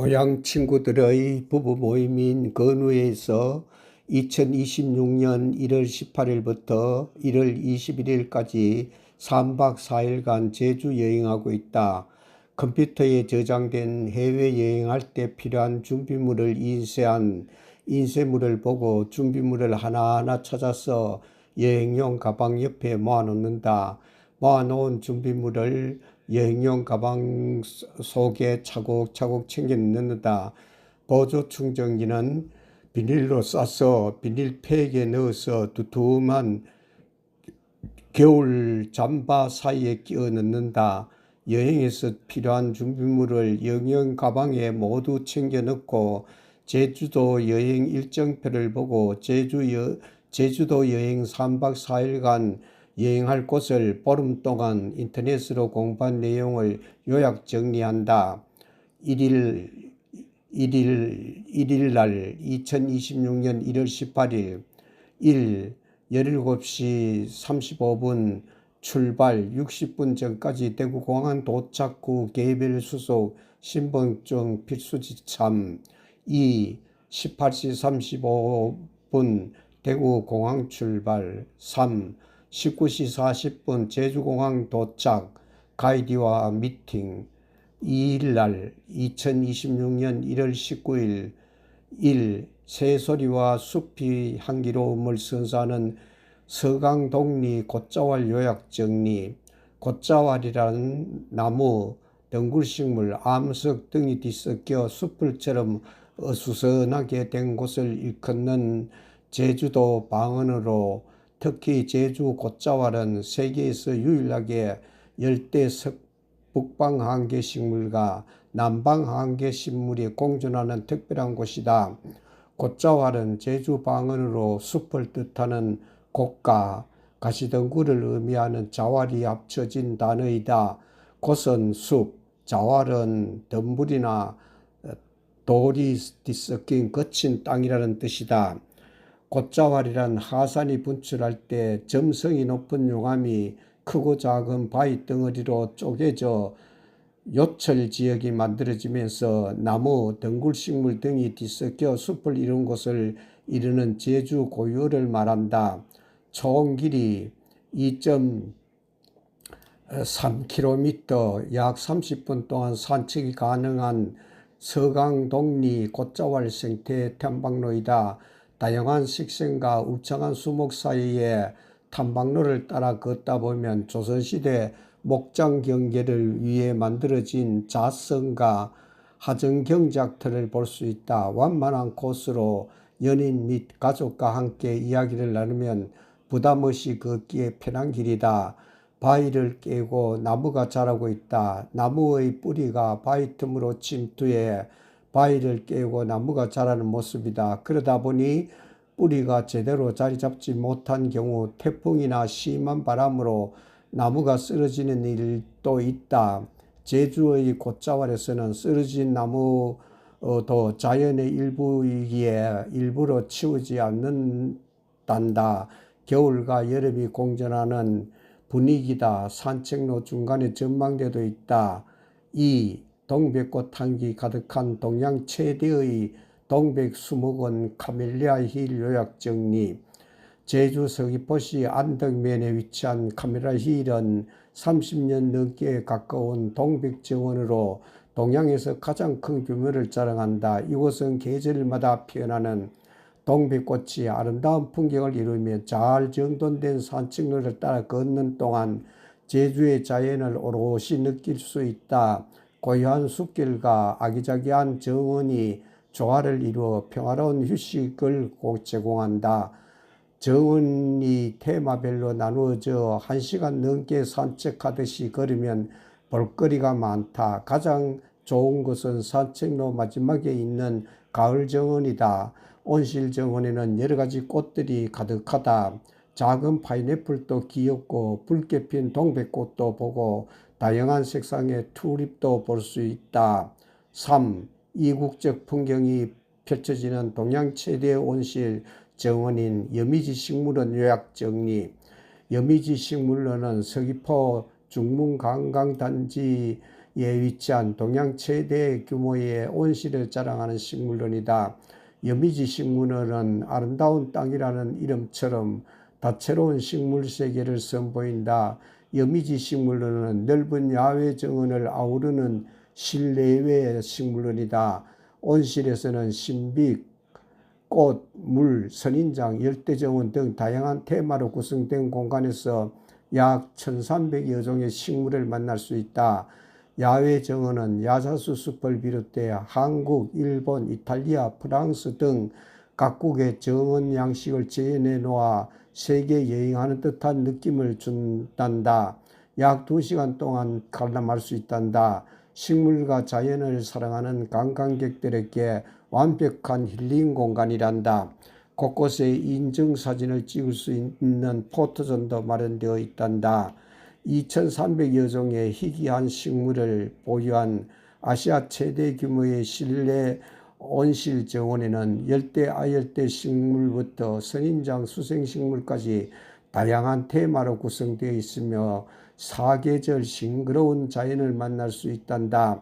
고향 친구들의 부부 모임인 건우에서 2026년 1월 18일부터 1월 21일까지 3박 4일간 제주 여행하고 있다. 컴퓨터에 저장된 해외여행할 때 필요한 준비물을 인쇄한 인쇄물을 보고 준비물을 하나하나 찾아서 여행용 가방 옆에 모아놓는다. 모아놓은 준비물을 여행용 가방 속에 차곡차곡 챙겨 넣는다. 보조 충전기는 비닐로 싸서 비닐팩에 넣어서 두툼한 겨울 잠바 사이에 끼워 넣는다. 여행에서 필요한 준비물을 여행 가방에 모두 챙겨 넣고 제주도 여행 일정표를 보고 제주도 여행 3박 4일간 여행할 곳을 보름 동안 인터넷으로 공부한 내용을 요약 정리한다. 1일날 2026년 1월 18일 1. 17시 35분 출발 60분 전까지 대구공항 도착 후 개별 수속 신분증 필수지참. 2. 18시 35분 대구공항 출발. 3. 19시 40분 제주공항 도착 가이드와 미팅. 2일날 2026년 1월 19일 1. 새소리와 숲이 향기로움을 선사하는 서강동리 곶자왈 요약 정리. 곶자왈이라는 나무, 덩굴식물, 암석 등이 뒤섞여 숲을처럼 어수선하게 된 곳을 일컫는 제주도 방언으로 특히 제주 곶자왈은 세계에서 유일하게 열대 북방한계식물과 남방한계식물이 공존하는 특별한 곳이다. 곶자왈은 제주 방언으로 숲을 뜻하는 곶과 가시덩굴을 의미하는 자왈이 합쳐진 단어이다. 곶은 숲, 자왈은 덤불이나 돌이 뒤섞인 거친 땅이라는 뜻이다. 곶자왈이란 하산이 분출할 때 점성이 높은 용암이 크고 작은 바위 덩어리로 쪼개져 요철 지역이 만들어지면서 나무, 덩굴식물 등이 뒤섞여 숲을 이룬 곳을 이르는 제주 고유어를 말한다. 총 길이 2.3km, 약 30분 동안 산책이 가능한 서강동리 곶자왈 생태 탐방로이다. 다양한 식생과 울창한 수목 사이에 탐방로를 따라 걷다 보면 조선시대 목장 경계를 위해 만들어진 자성과 하정 경작터를 볼 수 있다. 완만한 코스로 연인 및 가족과 함께 이야기를 나누면 부담없이 걷기에 편한 길이다. 바위를 깨고 나무가 자라고 있다. 나무의 뿌리가 바위 틈으로 침투해 바위를 깨고 나무가 자라는 모습이다. 그러다 보니 뿌리가 제대로 자리 잡지 못한 경우 태풍이나 심한 바람으로 나무가 쓰러지는 일도 있다. 제주의 곶자왈에서는 쓰러진 나무도 자연의 일부이기에 일부러 치우지 않는단다. 겨울과 여름이 공존하는 분위기다. 산책로 중간에 전망대도 있다. 2. 동백꽃 향기 가득한 동양 최대의 동백수목원 카멜리아 힐 요약 정리. 제주 서귀포시 안덕면에 위치한 카멜리아 힐은 30년 넘게 가까운 동백정원으로 동양에서 가장 큰 규모를 자랑한다. 이곳은 계절마다 피어나는 동백꽃이 아름다운 풍경을 이루며 잘 정돈된 산책로를 따라 걷는 동안 제주의 자연을 오롯이 느낄 수 있다. 고요한 숲길과 아기자기한 정원이 조화를 이루어 평화로운 휴식을 제공한다. 정원이 테마별로 나누어져 1시간 넘게 산책하듯이 걸으면 볼거리가 많다. 가장 좋은 것은 산책로 마지막에 있는 가을 정원이다. 온실 정원에는 여러가지 꽃들이 가득하다. 작은 파인애플도 귀엽고 붉게 핀 동백꽃도 보고 다양한 색상의 튤립도 볼 수 있다. 3. 이국적 풍경이 펼쳐지는 동양 최대 온실 정원인 여미지 식물원 요약 정리. 여미지 식물원은 서귀포 중문관광단지 위치한 동양 최대 규모의 온실을 자랑하는 식물원이다. 여미지 식물원은 아름다운 땅이라는 이름처럼 다채로운 식물 세계를 선보인다. 여미지 식물원은 넓은 야외 정원을 아우르는 실내외 식물원이다. 온실에서는 신비, 꽃, 물, 선인장, 열대정원 등 다양한 테마로 구성된 공간에서 약 1,300여 종의 식물을 만날 수 있다. 야외 정원은 야자수 숲을 비롯해 한국, 일본, 이탈리아, 프랑스 등 각국의 정원 양식을 재현해 놓아 세계 여행하는 듯한 느낌을 준단다. 약 2시간 동안 관람할 수 있단다. 식물과 자연을 사랑하는 관광객들에게 완벽한 힐링 공간이란다. 곳곳에 인증사진을 찍을 수 있는 포토존도 마련되어 있단다. 2,300여 종의 희귀한 식물을 보유한 아시아 최대 규모의 실내 온실 정원에는 열대, 아열대 식물부터 선인장, 수생식물까지 다양한 테마로 구성되어 있으며 사계절 싱그러운 자연을 만날 수 있단다.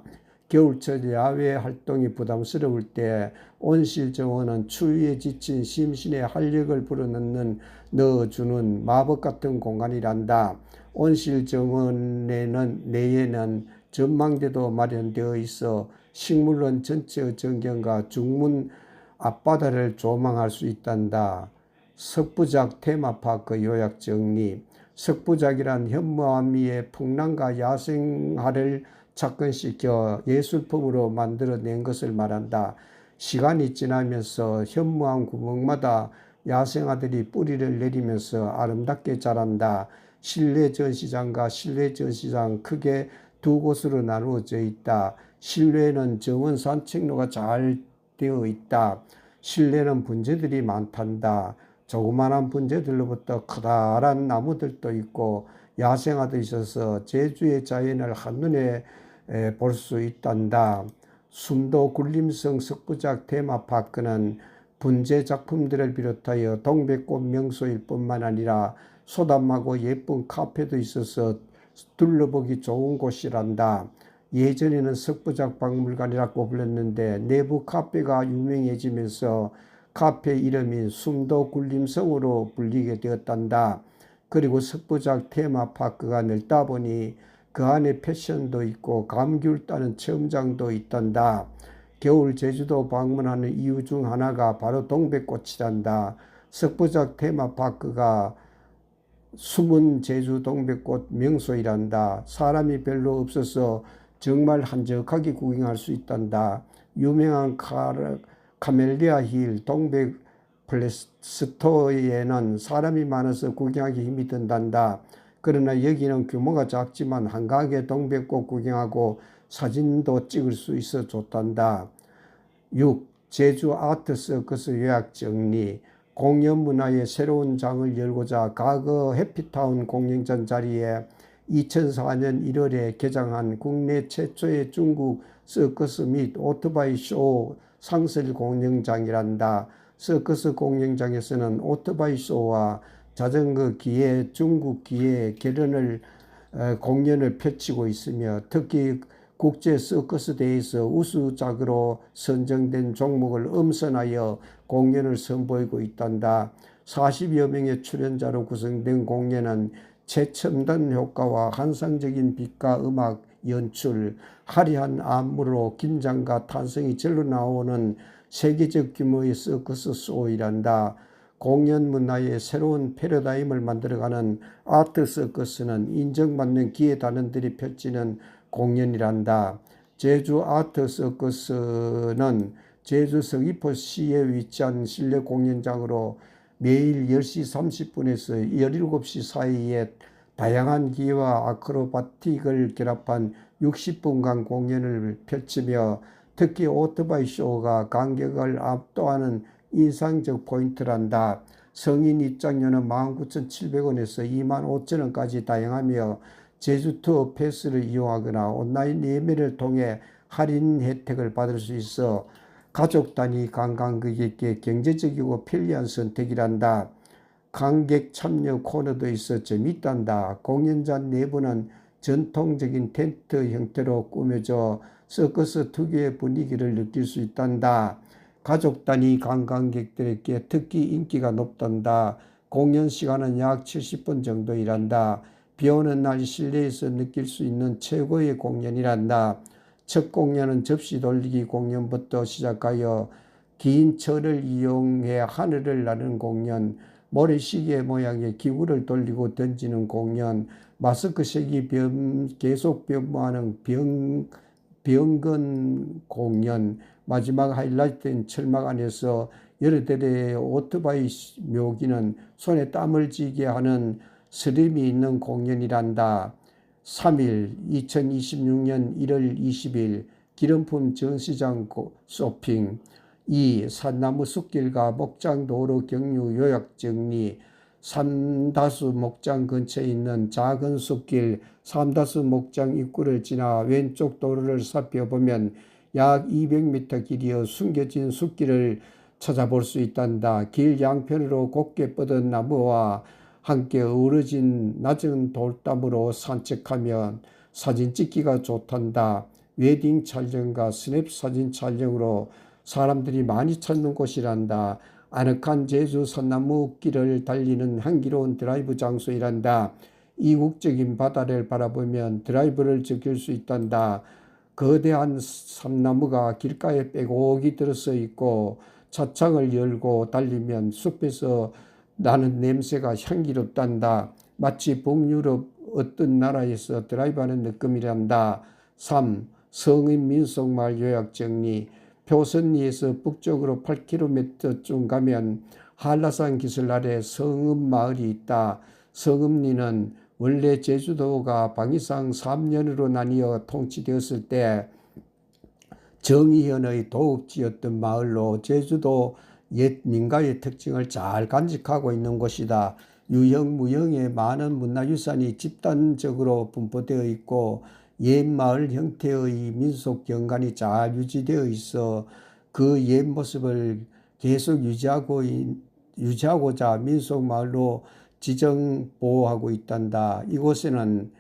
겨울철 야외 활동이 부담스러울 때 온실 정원은 추위에 지친 심신의 활력을 넣어주는 마법 같은 공간이란다. 온실 정원에는 내에는 전망대도 마련되어 있어 식물원 전체 전경과 중문 앞바다를 조망할 수 있단다. 석부작 테마파크 요약 정리. 석부작이란 현무암미의 풍랑과 야생화를 접근시켜 예술품으로 만들어낸 것을 말한다. 시간이 지나면서 현무암 구멍마다 야생화들이 뿌리를 내리면서 아름답게 자란다. 실내 전시장과 실내 전시장 크게 두 곳으로 나누어져 있다. 실내에는 정원 산책로가 잘 되어 있다. 실내는 분재들이 많단다. 조그마한 분재들로부터 커다란 나무들도 있고 야생화도 있어서 제주의 자연을 한눈에 볼 수 있단다. 숨도 굴림성 석부작 테마파크는 분재 작품들을 비롯하여 동백꽃 명소일 뿐만 아니라 소담하고 예쁜 카페도 있어서 둘러보기 좋은 곳이란다. 예전에는 석부작 박물관이라고 불렸는데 내부 카페가 유명해지면서 카페 이름인 숨도 굴림성으로 불리게 되었단다. 그리고 석부작 테마파크가 넓다 보니 그 안에 패션도 있고 감귤 따는 체험장도 있단다. 겨울 제주도 방문하는 이유 중 하나가 바로 동백꽃이란다. 석부작 테마파크가 숨은 제주 동백꽃 명소이란다. 사람이 별로 없어서 정말 한적하게 구경할 수 있단다. 유명한 카멜리아 힐 동백 플레스토에는 사람이 많아서 구경하기 힘이 든단다. 그러나 여기는 규모가 작지만 한가하게 동백꽃 구경하고 사진도 찍을 수 있어 좋단다. 6. 제주 아트 서커스 요약 정리. 공연 문화의 새로운 장을 열고자 과거 해피타운 공연장 자리에 2004년 1월에 개장한 국내 최초의 중국 서커스 및 오토바이 쇼 상설 공연장이란다. 서커스 공연장에서는 오토바이 쇼와 자전거 기계, 중국 기계 공연을 펼치고 있으며 특히 국제 서커스 대회에서 우수작으로 선정된 종목을 엄선하여 공연을 선보이고 있단다. 40여 명의 출연자로 구성된 공연은 최첨단 효과와 환상적인 빛과 음악, 연출, 화려한 안무로 긴장과 탄성이 절로 나오는 세계적 규모의 서커스 쇼이란다. 공연 문화의 새로운 패러다임을 만들어가는 아트 서커스는 인정받는 기획 단원들이 펼치는 공연이란다. 제주 아트 서커스는 제주 서귀포시에 위치한 실내 공연장으로 매일 10시 30분에서 17시 사이에 다양한 기와 아크로바틱을 결합한 60분간 공연을 펼치며 특히 오토바이 쇼가 관객을 압도하는 인상적 포인트란다. 성인 입장료는 19,700원에서 25,000원까지 다양하며 제주 투어 패스를 이용하거나 온라인 예매를 통해 할인 혜택을 받을 수 있어 가족 단위 관광객에게 경제적이고 편리한 선택이란다. 관객 참여 코너도 있어 재밌단다. 공연장 내부는 전통적인 텐트 형태로 꾸며져 서커스 특유의 분위기를 느낄 수 있단다. 가족 단위 관광객들에게 특히 인기가 높단다. 공연 시간은 약 70분 정도 일한다. 비 오는 날 실내에서 느낄 수 있는 최고의 공연이란다. 첫 공연은 접시 돌리기 공연부터 시작하여 긴 철을 이용해 하늘을 나르는 공연, 모래시계 모양의 기구를 돌리고 던지는 공연, 마스크색이 계속 변모하는 병건 공연, 마지막 하이라이트인 철막 안에서 여러 대의 오토바이 묘기는 손에 땀을 쥐게 하는 스릴이 있는 공연이란다. 3일 2026년 1월 20일 기름품 전시장 쇼핑. 2. 산나무 숲길과 목장 도로 경유 요약 정리. 삼다수 목장 근처에 있는 작은 숲길, 삼다수 목장 입구를 지나 왼쪽 도로를 살펴보면 약 200m 길이의 숨겨진 숲길을 찾아볼 수 있단다. 길 양편으로 곱게 뻗은 나무와 함께 어우러진 낮은 돌담으로 산책하면 사진 찍기가 좋단다. 웨딩 촬영과 스냅 사진 촬영으로 사람들이 많이 찾는 곳이란다. 아늑한 제주 선나무 길을 달리는 향기로운 드라이브 장소이란다. 이국적인 바다를 바라보면 드라이브를 즐길 수 있단다. 거대한 삼나무가 길가에 빼곡히 들어서 있고 차창을 열고 달리면 숲에서 나는 냄새가 향기롭단다. 마치 북유럽 어떤 나라에서 드라이브하는 느낌이란다. 3. 성인 민속마을 요약 정리. 표선리에서 북쪽으로 8km쯤 가면 한라산 기슭 아래 성읍마을이 있다. 성읍리는 원래 제주도가 방위상 3년으로 나뉘어 통치되었을 때 정의현의 도읍지였던 마을로 제주도 옛 민가의 특징을 잘 간직하고 있는 곳이다. 유형, 무형의 많은 문화유산이 집단적으로 분포되어 있고 옛 마을 형태의 민속 경관이 잘 유지되어 있어 그 옛 모습을 계속 유지하고자 민속 마을로 지정 보호하고 있단다. 이곳에는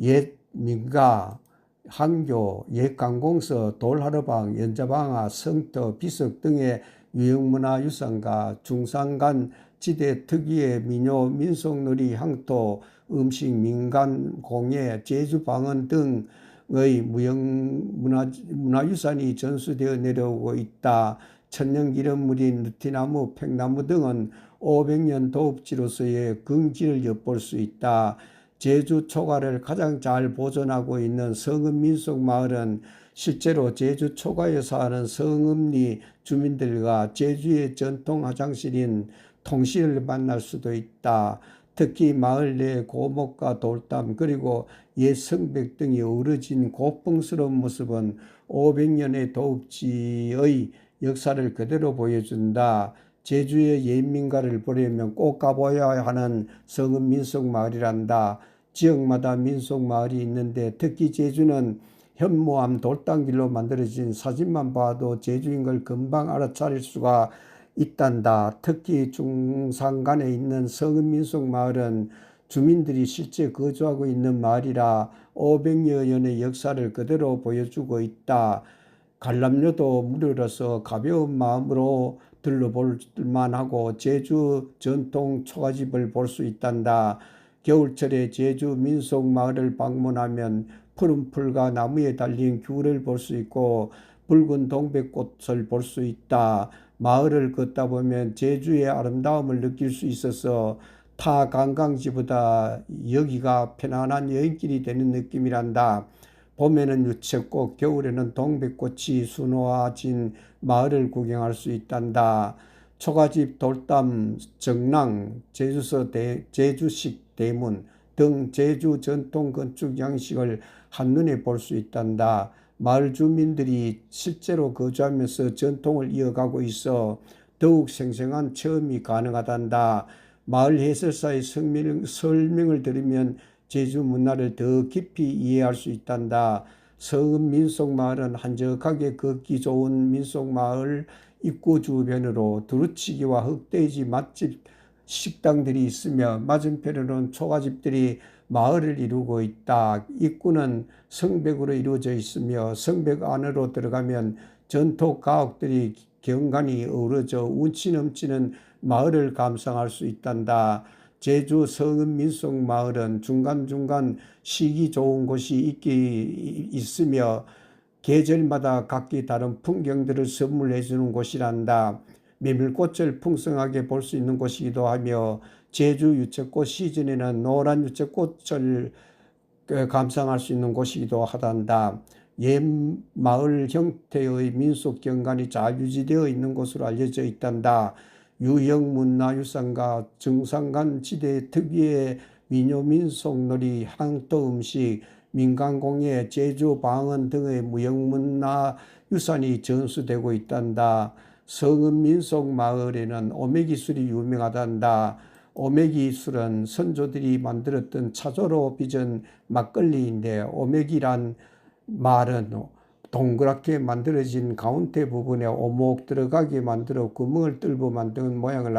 옛 민가, 항교, 옛 관공서, 돌하르방, 연자방아, 성터, 비석 등의 유형문화유산과 중산간 지대 특유의 민요, 민속놀이, 향토, 음식, 민간, 공예, 제주방언 등의 문화유산이 전수되어 내려오고 있다. 천년기념물인 느티나무, 팽나무 등은 500년 도읍지로서의 긍지를 엿볼 수 있다. 제주 초가를 가장 잘 보존하고 있는 성읍민속마을은 실제로 제주 초가에 사는 성읍리 주민들과 제주의 전통 화장실인 통실을 만날 수도 있다. 특히 마을 내 고목과 돌담 그리고 옛 성벽 등이 어우러진 고풍스러운 모습은 500년의 도읍지의 역사를 그대로 보여준다. 제주의 옛민가를 보려면 꼭 가봐야 하는 성읍 민속마을이란다. 지역마다 민속마을이 있는데 특히 제주는 현무암 돌담길로 만들어진 사진만 봐도 제주인 걸 금방 알아차릴 수가 있단다. 특히 중산간에 있는 성읍 민속마을은 주민들이 실제 거주하고 있는 마을이라 500여 년의 역사를 그대로 보여주고 있다. 관람료도 무료라서 가벼운 마음으로 들러볼 만하고 제주 전통 초가집을 볼 수 있단다. 겨울철에 제주 민속마을을 방문하면 푸른 풀과 나무에 달린 귤을 볼 수 있고 붉은 동백꽃을 볼 수 있다. 마을을 걷다 보면 제주의 아름다움을 느낄 수 있어서 타 관광지보다 여기가 편안한 여행길이 되는 느낌이란다. 봄에는 유채꽃, 겨울에는 동백꽃이 수놓아진 마을을 구경할 수 있단다. 초가집, 돌담, 정랑, 제주식 대문 등 제주 전통 건축 양식을 한눈에 볼 수 있단다. 마을 주민들이 실제로 거주하면서 전통을 이어가고 있어 더욱 생생한 체험이 가능하단다. 마을 해설사의 설명을 들으면 제주 문화를 더 깊이 이해할 수 있단다. 성읍 민속마을은 한적하게 걷기 좋은 민속마을 입구 주변으로 두루치기와 흑돼지 맛집 식당들이 있으며 맞은편으로는 초가집들이 마을을 이루고 있다. 입구는 성벽으로 이루어져 있으며 성벽 안으로 들어가면 전통 가옥들이 경관이 어우러져 운치 넘치는 마을을 감상할 수 있단다. 제주 성읍 민속 마을은 중간중간 쉬기 좋은 곳이 있으며 계절마다 각기 다른 풍경들을 선물해 주는 곳이란다. 메밀꽃을 풍성하게 볼 수 있는 곳이기도 하며 제주 유채꽃 시즌에는 노란 유채꽃을 감상할 수 있는 곳이기도 하단다. 옛 마을 형태의 민속 경관이 잘 유지되어 있는 곳으로 알려져 있단다. 유형 문화유산과 정상간 지대 특유의 민요 민속놀이, 향토 음식, 민간공예, 제주 방언 등의 무형문화유산이 전수되고 있단다. 성읍 민속마을에는 오매기술이 유명하단다. 오매기술은 선조들이 만들었던 차조로 빚은 막걸리인데, 오매기란 말은 동그랗게 만들어진 가운데 부분에 오목 들어가게 만들어 구멍을 뚫고 만든 모양을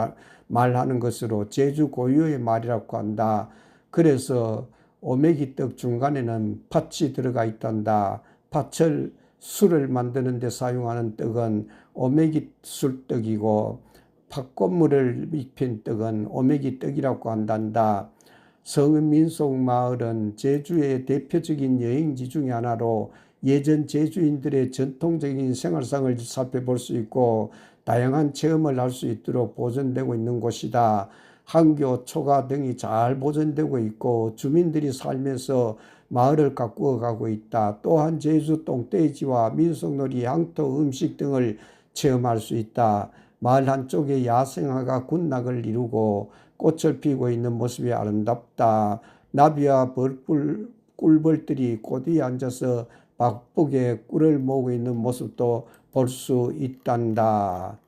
말하는 것으로 제주 고유의 말이라고 한다. 그래서 오매기떡 중간에는 팥이 들어가 있단다. 팥을 술을 만드는 데 사용하는 떡은 오매기술떡이고 팥꽃물을 입힌 떡은 오매기떡이라고 한단다. 성읍 민속마을은 제주의 대표적인 여행지 중에 하나로 예전 제주인들의 전통적인 생활상을 살펴볼 수 있고 다양한 체험을 할 수 있도록 보존되고 있는 곳이다. 한교, 초가 등이 잘 보존되고 있고 주민들이 살면서 마을을 가꾸어 가고 있다. 또한 제주 똥돼지와 민속놀이, 향토 음식 등을 체험할 수 있다. 마을 한쪽에 야생화가 군락을 이루고 꽃을 피우고 있는 모습이 아름답다. 나비와 꿀벌들이 꽃 위에 앉아서 바쁘게 꿀을 모으고 있는 모습도 볼 수 있단다.